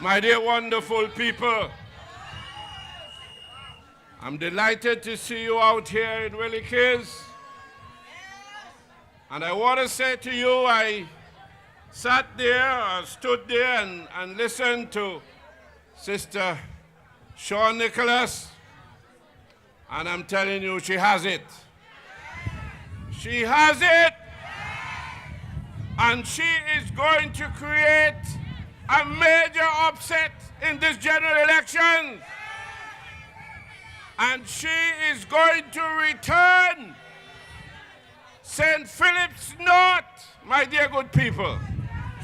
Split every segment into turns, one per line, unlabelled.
My dear wonderful people, I'm delighted to see you out here in Wilikies. And I want to say to you, I sat there, or stood there and listened to Sister Sean Nicholas, and I'm telling you, she has it. She has it. And she is going to create a major upset in this general election. And she is going to return St. Philip's North, my dear good people.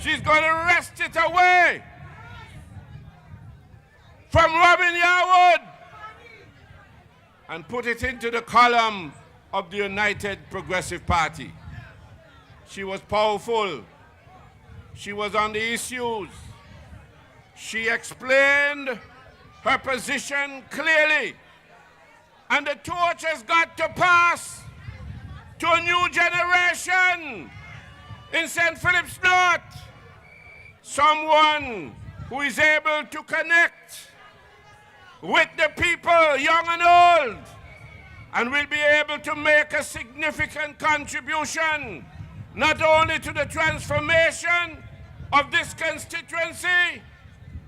She's going to wrest it away from Robin Yarwood and put it into the column of the United Progressive Party. She was powerful. She was on the issues. She explained her position clearly. And the torch has got to pass to a new generation in St. Philip's North. Someone who is able to connect with the people, young and old, and will be able to make a significant contribution not only to the transformation of this constituency,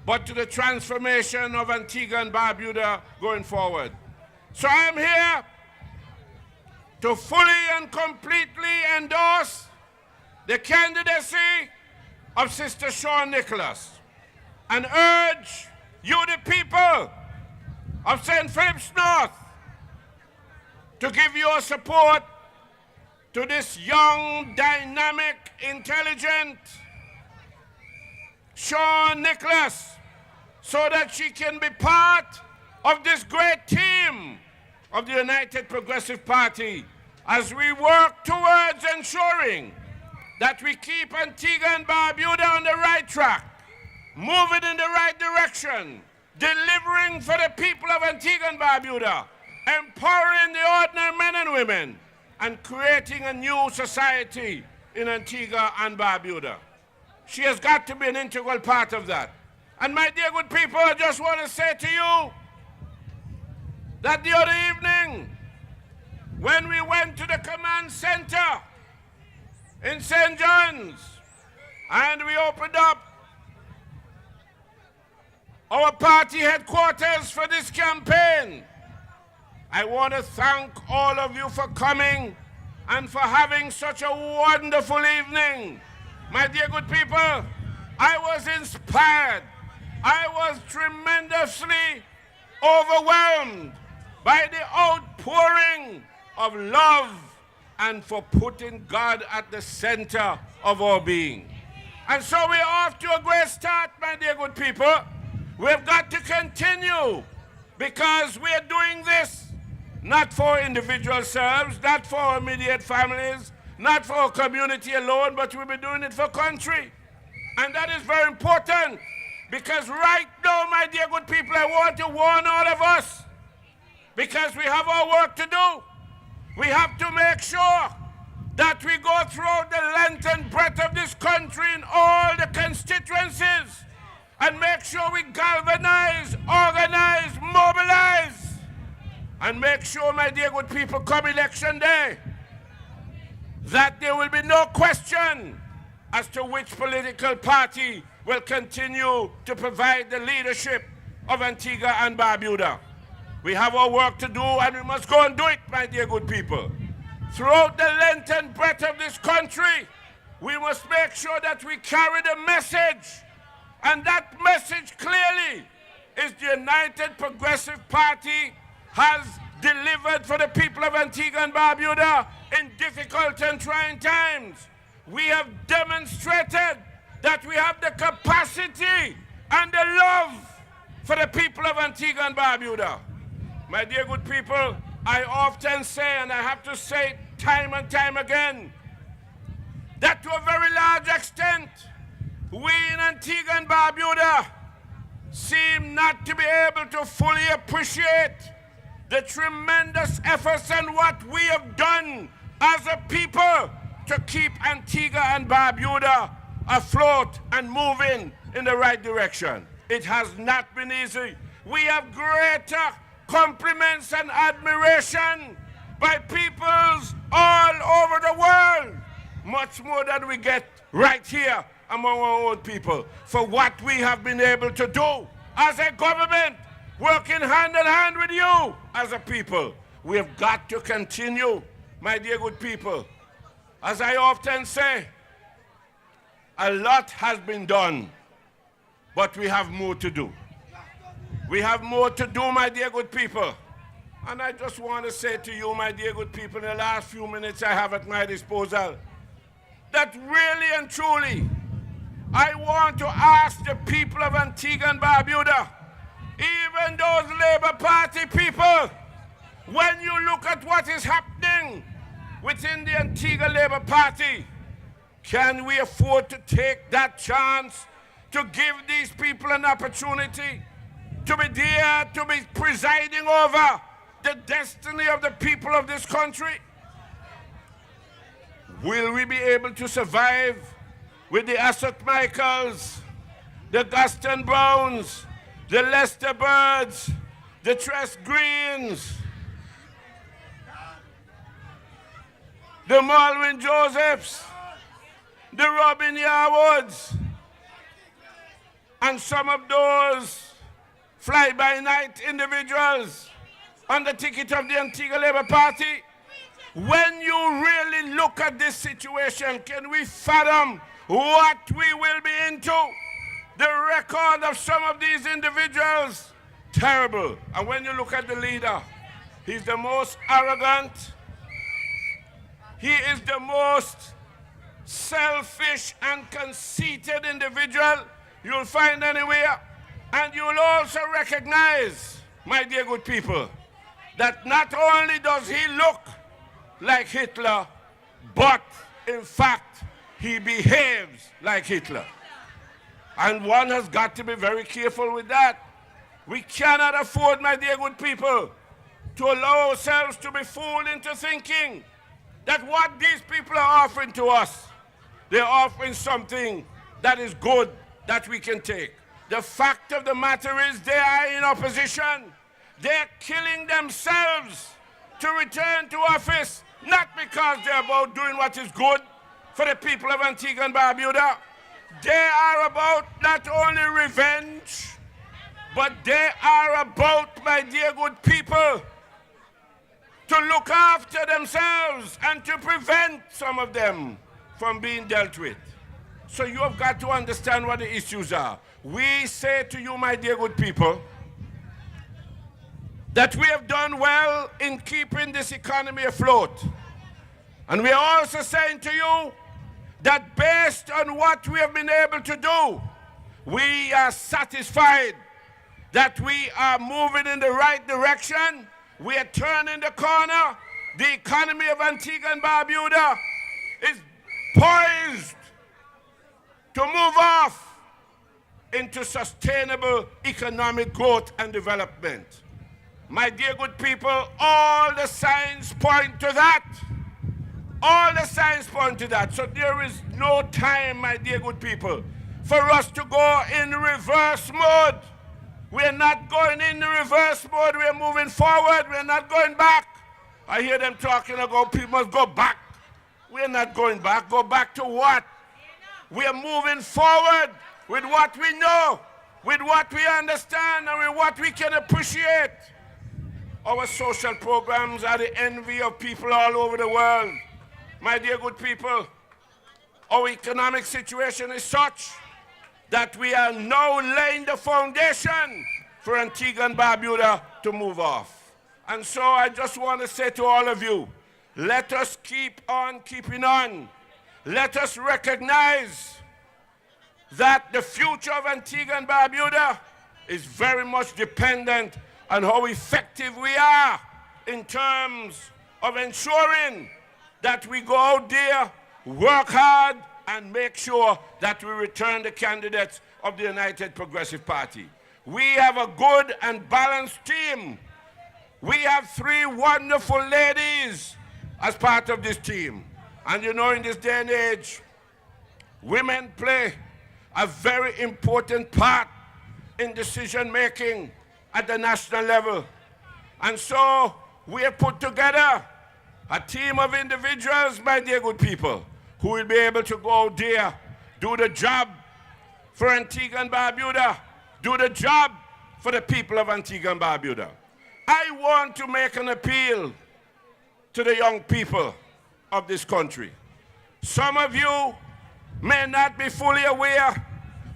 but to the transformation of Antigua and Barbuda going forward. So I am here to fully and completely endorse the candidacy of Sister Sean Nicholas and urge you, the people of St. Philip's North, to give your support to this young, dynamic, intelligent Sean Nicholas, so that she can be part of this great team of the United Progressive Party as we work towards ensuring that we keep Antigua and Barbuda on the right track, moving in the right direction, delivering for the people of Antigua and Barbuda, empowering the ordinary men and women, and creating a new society in Antigua and Barbuda. She has got to be an integral part of that. And my dear good people, I just want to say to you that the other evening, when we went to the command center in St. John's and we opened up our party headquarters for this campaign, I want to thank all of you for coming and for having such a wonderful evening. My dear good people, I was inspired. I was tremendously overwhelmed by the outpouring of love and for putting God at the center of our being. And so we're off to a great start, my dear good people. We've got to continue, because we're doing this not for individual selves, not for our immediate families, not for our community alone, but we'll be doing it for country. And that is very important, because right now, my dear good people, I want to warn all of us, because we have our work to do. We have to make sure that we go throughout the length and breadth of this country in all the constituencies and make sure we galvanize, organize, mobilize, and make sure, my dear good people, come election day, that there will be no question as to which political party will continue to provide the leadership of Antigua and Barbuda. We have our work to do, and we must go and do it, my dear good people. Throughout the length and breadth of this country, we must make sure that we carry the message, and that message clearly is the United Progressive Party has delivered for the people of Antigua and Barbuda in difficult and trying times. We have demonstrated that we have the capacity and the love for the people of Antigua and Barbuda. My dear good people, I often say, and I have to say it time and time again, that to a very large extent, we in Antigua and Barbuda seem not to be able to fully appreciate the tremendous efforts and what we have done as a people to keep Antigua and Barbuda afloat and moving in the right direction. It has not been easy. We have greater compliments and admiration by peoples all over the world, much more than we get right here among our own people, for what we have been able to do as a government, working hand in hand with you as a people. We have got to continue, my dear good people. As I often say, a lot has been done, but we have more to do. We have more to do, my dear good people. And I just want to say to you, my dear good people, in the last few minutes I have at my disposal, that really and truly, I want to ask the people of Antigua and Barbuda, even those Labour Party people, when you look at what is happening within the Antigua Labour Party, can we afford to take that chance to give these people an opportunity to be there, to be presiding over the destiny of the people of this country? Will we be able to survive with the Asset Michaels, the Gaston Browns, the Lester Birds, the Tress Greens, the Baldwin Josephs, the Robin Yarwoods, and some of those fly-by-night individuals on the ticket of the Antigua Labour Party? When you really look at this situation, can we fathom what we will be into? The record of some of these individuals, terrible. And when you look at the leader, he's the most arrogant, he is the most selfish and conceited individual you'll find anywhere. And you'll also recognize, my dear good people, that not only does he look like Hitler, but in fact, he behaves like Hitler. And one has got to be very careful with that. We cannot afford, my dear good people, to allow ourselves to be fooled into thinking that what these people are offering to us, they're offering something that is good that we can take. The fact of the matter is they are in opposition. They're killing themselves to return to office, not because they're about doing what is good for the people of Antigua and Barbuda. They are about not only revenge, but they are about, my dear good people, to look after themselves and to prevent some of them from being dealt with. So you have got to understand what the issues are. We say to you, my dear good people, that we have done well in keeping this economy afloat. And we are also saying to you that based on what we have been able to do, we are satisfied that we are moving in the right direction. We are turning the corner. The economy of Antigua and Barbuda is poised to move off into sustainable economic growth and development. My dear good people, all the signs point to that. All the signs point to that. So there is no time, my dear good people, for us to go in reverse mode. We are not going in the reverse mode. We are moving forward. We are not going back. I hear them talking about people must go back. We are not going back. Go back to what? We are moving forward with what we know, with what we understand, and with what we can appreciate. Our social programs are the envy of people all over the world. My dear good people, our economic situation is such that we are now laying the foundation for Antigua and Barbuda to move off. And so I just want to say to all of you, let us keep on keeping on. Let us recognize that the future of Antigua and Barbuda is very much dependent on how effective we are in terms of ensuring that we go out there, work hard, and make sure that we return the candidates of the United Progressive Party. We have a good and balanced team. We have 3 wonderful ladies as part of this team. And you know, in this day and age, women play a very important part in decision making at the national level. And so we have put together a team of individuals, my dear good people, who will be able to go out there, do the job for Antigua and Barbuda, do the job for the people of Antigua and Barbuda. I want to make an appeal to the young people of this country. Some of you may not be fully aware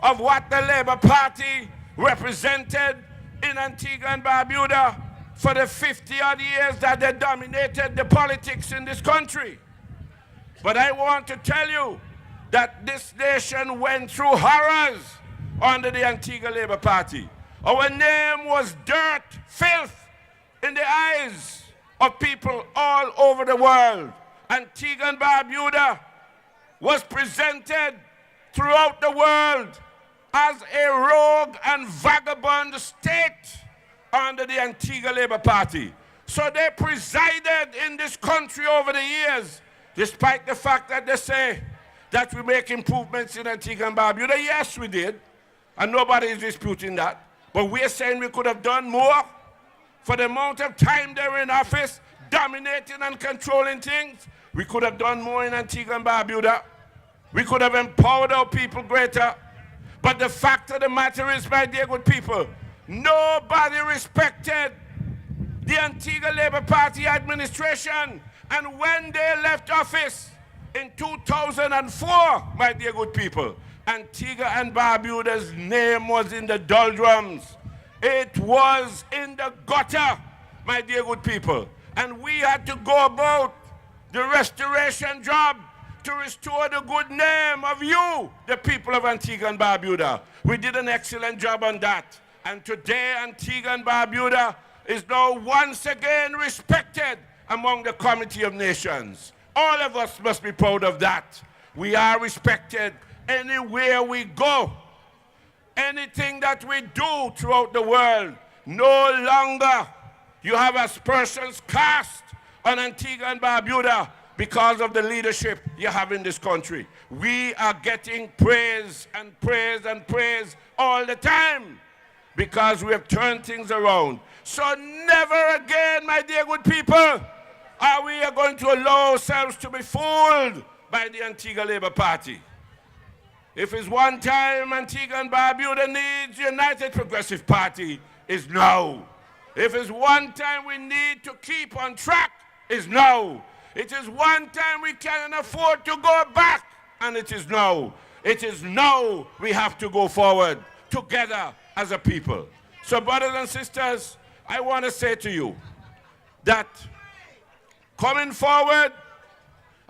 of what the Labour Party represented in Antigua and Barbuda for the 50-odd years that they dominated the politics in this country. But I want to tell you that this nation went through horrors under the Antigua Labour Party. Our name was dirt, filth in the eyes of people all over the world. Antigua and Barbuda was presented throughout the world as a rogue and vagabond state under the Antigua Labour Party. So they presided in this country over the years, despite the fact that they say that we make improvements in Antigua and Barbuda. Yes, we did, and nobody is disputing that. But we're saying we could have done more for the amount of time they were in office, dominating and controlling things. We could have done more in Antigua and Barbuda. We could have empowered our people greater. But the fact of the matter is, my dear good people, nobody respected the Antigua Labour Party administration. And when they left office in 2004, my dear good people, Antigua and Barbuda's name was in the doldrums. It was in the gutter, my dear good people. And we had to go about the restoration job to restore the good name of you, the people of Antigua and Barbuda. We did an excellent job on that. And today, Antigua and Barbuda is now once again respected among the Committee of Nations. All of us must be proud of that. We are respected anywhere we go. Anything that we do throughout the world, no longer you have aspersions cast on Antigua and Barbuda because of the leadership you have in this country. We are getting praise and praise and praise all the time because we have turned things around. So never again, my dear good people, are we going to allow ourselves to be fooled by the Antigua Labour Party. If it's one time Antigua and Barbuda needs United Progressive Party, it's now. If it's one time we need to keep on track, it's now. It is one time we can afford to go back, and it is now. It is now we have to go forward together as a people. So brothers and sisters, I want to say to you that coming forward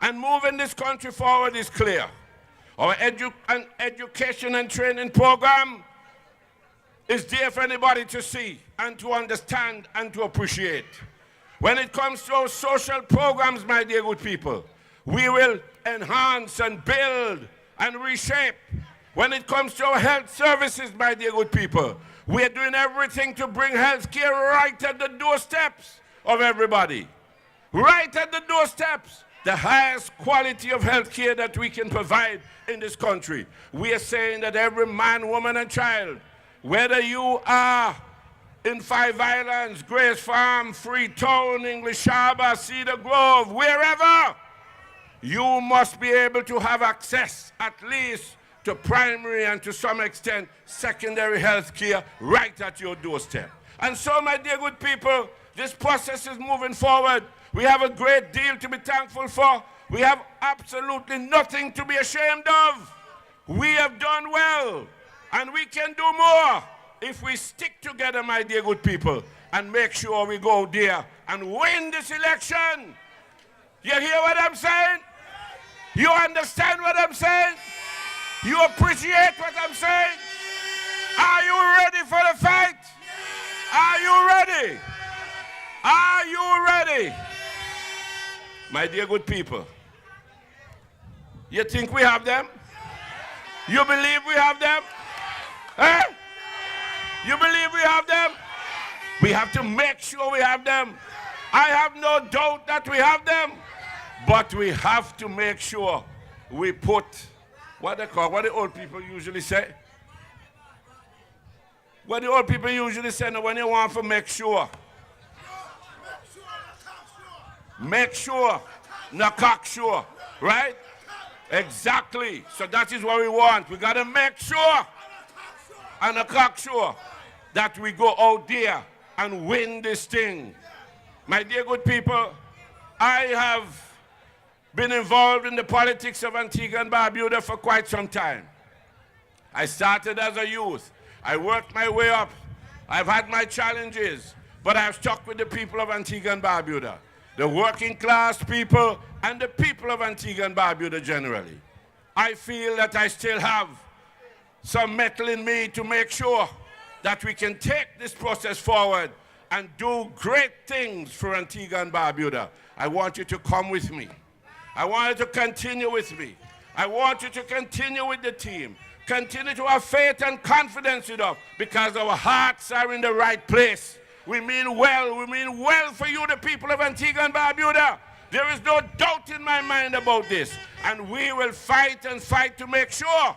and moving this country forward is clear. Our education and training program is there for anybody to see and to understand and to appreciate. When it comes to our social programs, my dear good people, we will enhance and build and reshape. When it comes to our health services, my dear good people, we are doing everything to bring health care right at the doorsteps of everybody. Right at the doorsteps. The highest quality of health care that we can provide in this country. We are saying that every man, woman, and child, whether you are in Five Islands, Grace Farm, Freetown, English Harbour, Cedar Grove, wherever, you must be able to have access at least to primary and to some extent secondary health care right at your doorstep. And so, my dear good people, this process is moving forward. We have a great deal to be thankful for. We have absolutely nothing to be ashamed of. We have done well, and we can do more if we stick together, my dear good people, and make sure we go there and win this election. You hear what I'm saying? You understand what I'm saying? You appreciate what I'm saying? Are you ready for the fight? Are you ready? Are you ready? My dear good people, you think we have them? You believe we have them? Eh? You believe we have them? We have to make sure we have them. I have no doubt that we have them, but we have to make sure we put, what the old people usually say? What the old people usually say now when you want to make sure. Make sure, not cocksure, right? Exactly. So that is what we want. We got to make sure and a cocksure that we go out there and win this thing. My dear good people, I have been involved in the politics of Antigua and Barbuda for quite some time. I started as a youth. I worked my way up. I've had my challenges, but I've stuck with the people of Antigua and Barbuda, the working class people and the people of Antigua and Barbuda generally. I feel that I still have some mettle in me to make sure that we can take this process forward and do great things for Antigua and Barbuda. I want you to come with me. I want you to continue with me. I want you to continue with the team. Continue to have faith and confidence in us because our hearts are in the right place. We mean well for you, the people of Antigua and Barbuda. There is no doubt in my mind about this. And we will fight and fight to make sure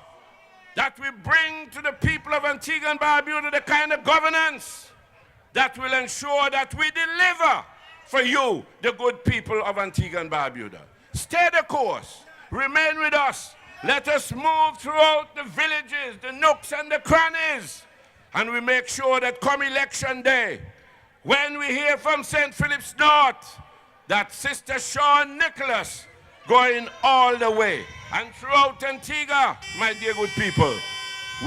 that we bring to the people of Antigua and Barbuda the kind of governance that will ensure that we deliver for you, the good people of Antigua and Barbuda. Stay the course. Remain with us. Let us move throughout the villages, the nooks and the crannies. And we make sure that come election day, when we hear from St. Philip's North, that Sister Sean Nicholas going all the way. And throughout Antigua, my dear good people,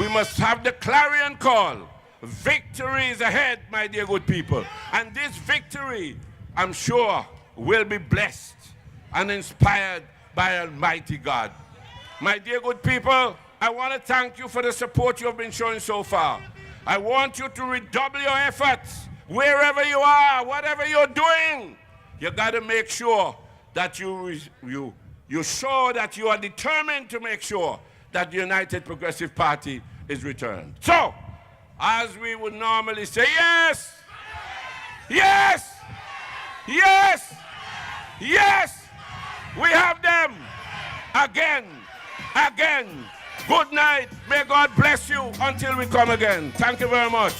we must have the clarion call. Victory is ahead, my dear good people. And this victory, I'm sure, will be blessed and inspired by Almighty God. My dear good people, I want to thank you for the support you have been showing so far. I want you to redouble your efforts wherever you are, whatever you're doing. You got to make sure that you show that you are determined to make sure that the United Progressive Party is returned. So, as we would normally say, yes, yes, yes, yes, we have them again. Again. Good night. May God bless you until we come again. Thank you very much.